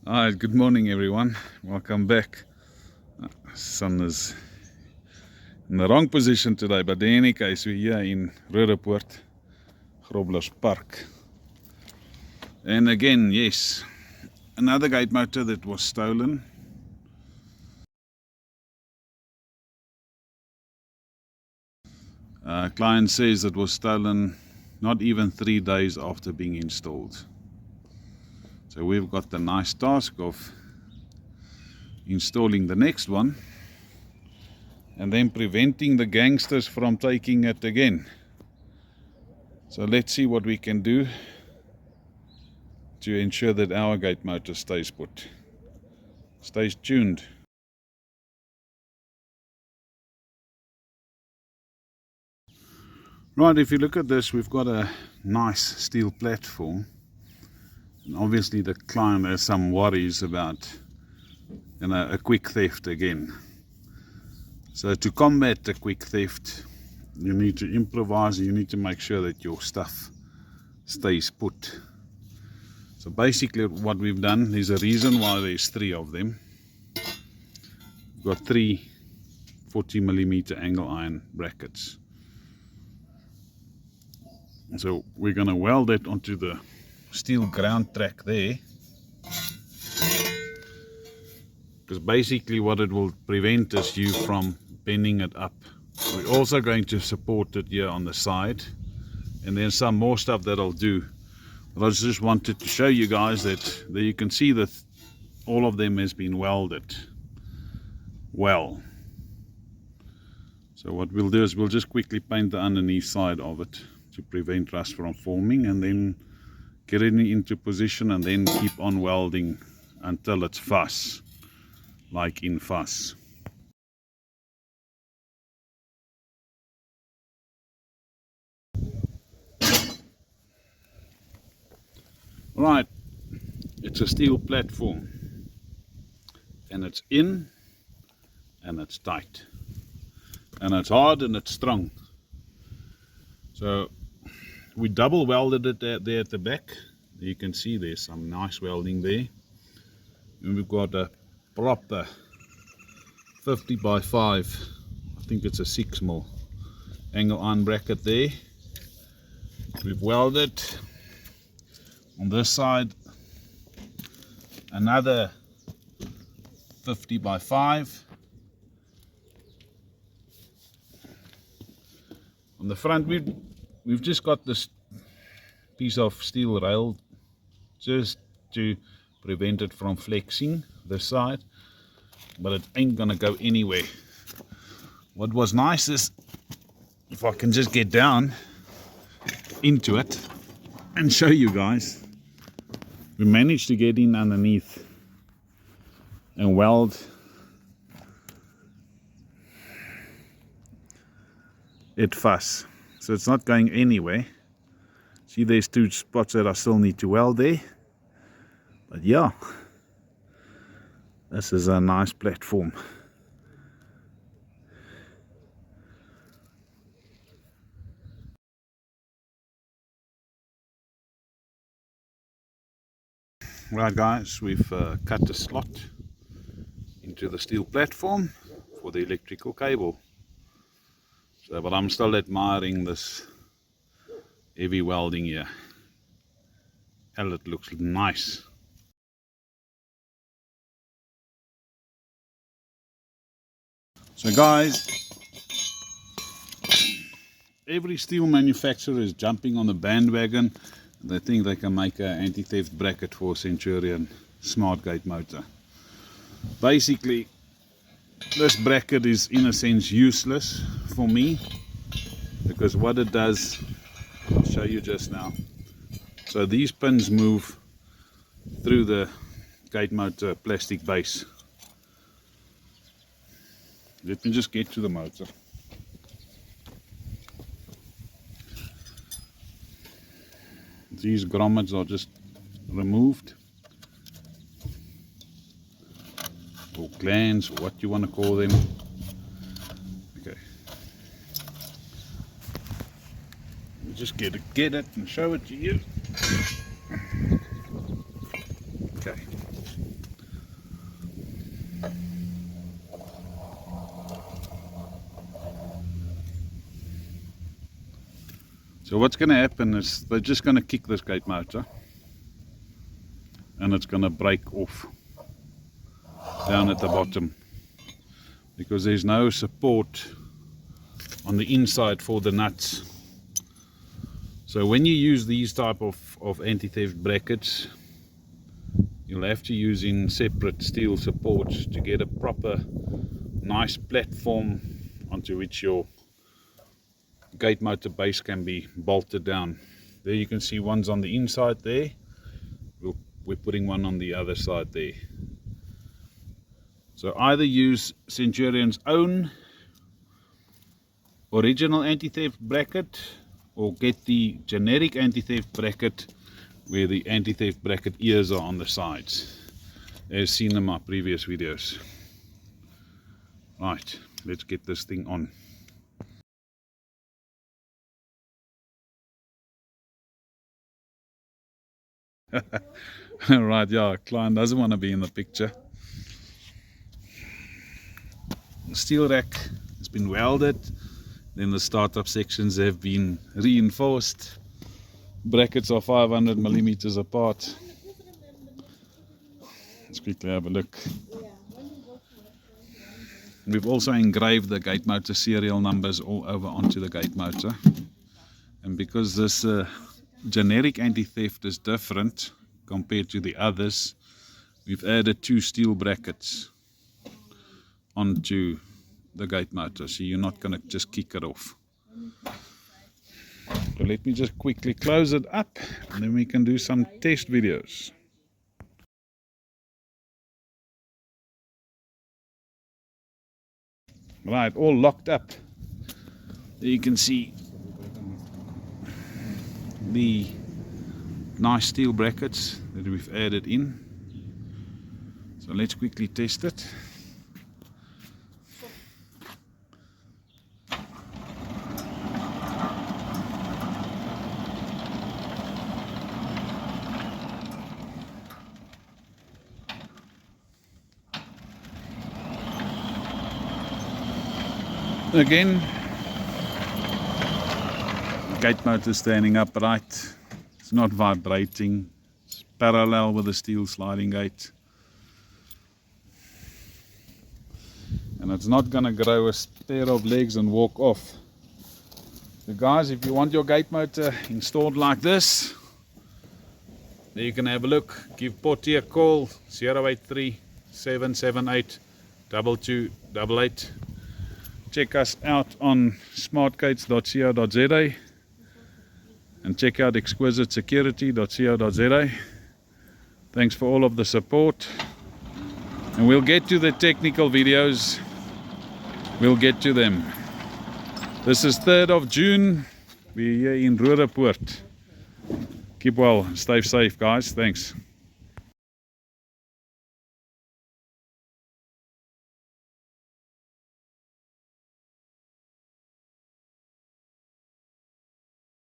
Alright, good morning everyone. Welcome back. Sun is in the wrong position today, but in any case, we're here in Roodepoort, Groblerspark. And again, yes, another gate motor that was stolen. Client says it was stolen not even 3 days after being installed. So we've got the nice task of installing the next one and then preventing the gangsters from taking it again. So let's see what we can do to ensure that our gate motor stays put. Stay tuned. Right, if you look at this, we've got a nice steel platform. And obviously the client has some worries about a quick theft again. So to combat the quick theft, you need to improvise. You need to make sure that your stuff stays put. So basically what we've done, there's a reason why there's 3 of them. We've got 3 40mm angle iron brackets. So we're going to weld it onto the steel ground track there, because basically what it will prevent is you from bending it up. We're also going to support it here on the side, and then some more stuff that I'll do. But I just wanted to show you guys that there you can see that all of them has been welded well. So what we'll do is we'll just quickly paint the underneath side of it to prevent rust from forming, and then get it into position, and then keep on welding until it's fuss, like in fuss. Right, it's a steel platform, and it's in, and it's tight, and it's hard, and it's strong. So we double welded it there at the back. You can see there's some nice welding there. And we've got a proper 50x5, I think it's a 6mm angle iron bracket there. We've welded on this side another 50x5. On the front we've just got this piece of steel rail just to prevent it from flexing this side, but it ain't gonna go anywhere. What was nice is if I can just get down into it and show you guys, we managed to get in underneath and weld it fast, so it's not going anywhere. See, there's 2 spots that I still need to weld there, but yeah, this is a nice platform. Right guys, we've cut a slot into the steel platform for the electrical cable. So, but I'm still admiring this heavy welding here. Hell, it looks nice. So guys, every steel manufacturer is jumping on the bandwagon. They think they can make an anti-theft bracket for Centurion Smart gate motor. Basically, this bracket is in a sense useless for me, because what it does, I'll show you just now. So these pins move through the gate motor plastic base. Let me just get to the motor. These grommets are just removed, or glands, or what you want to call them. Okay, just get it and show it to you. Okay, So what's going to happen is they're just going to kick this gate motor and it's going to break off down at the bottom because there's no support on the inside for the nuts. So when you use these type of anti-theft brackets, you'll have to use in separate steel supports to get a proper nice platform onto which your gate motor base can be bolted down. There you can see one's on the inside there. We're putting one on the other side there. So either use Centurion's own original anti-theft bracket or get the generic anti-theft bracket where the anti-theft bracket ears are on the sides, as seen in my previous videos. Right, let's get this thing on. Right, yeah, client doesn't want to be in the picture. The steel rack has been welded, then the startup sections have been reinforced. Brackets are 500 millimeters apart. Let's quickly have a look. We've also engraved the gate motor serial numbers all over onto the gate motor. And because this generic anti-theft is different compared to the others, we've added 2 steel brackets onto the gate motor, so you're not going to just kick it off. So let me just quickly close it up and then we can do some test videos. Right, all locked up. There you can see the nice steel brackets that we've added in. So let's quickly test it. Again, gate motor standing upright, it's not vibrating, it's parallel with the steel sliding gate, and it's not going to grow a pair of legs and walk off. So guys, if you want your gate motor installed like this, there you can have a look. Give Pottie a call, 083 778 2288. Check us out on smartgates.co.za and check out exquisitesecurity.co.za. Thanks for all of the support, and we'll get to the technical videos. We'll get to them. This is 3rd of June. We're here in Roodepoort. Keep well, stay safe guys. Thanks.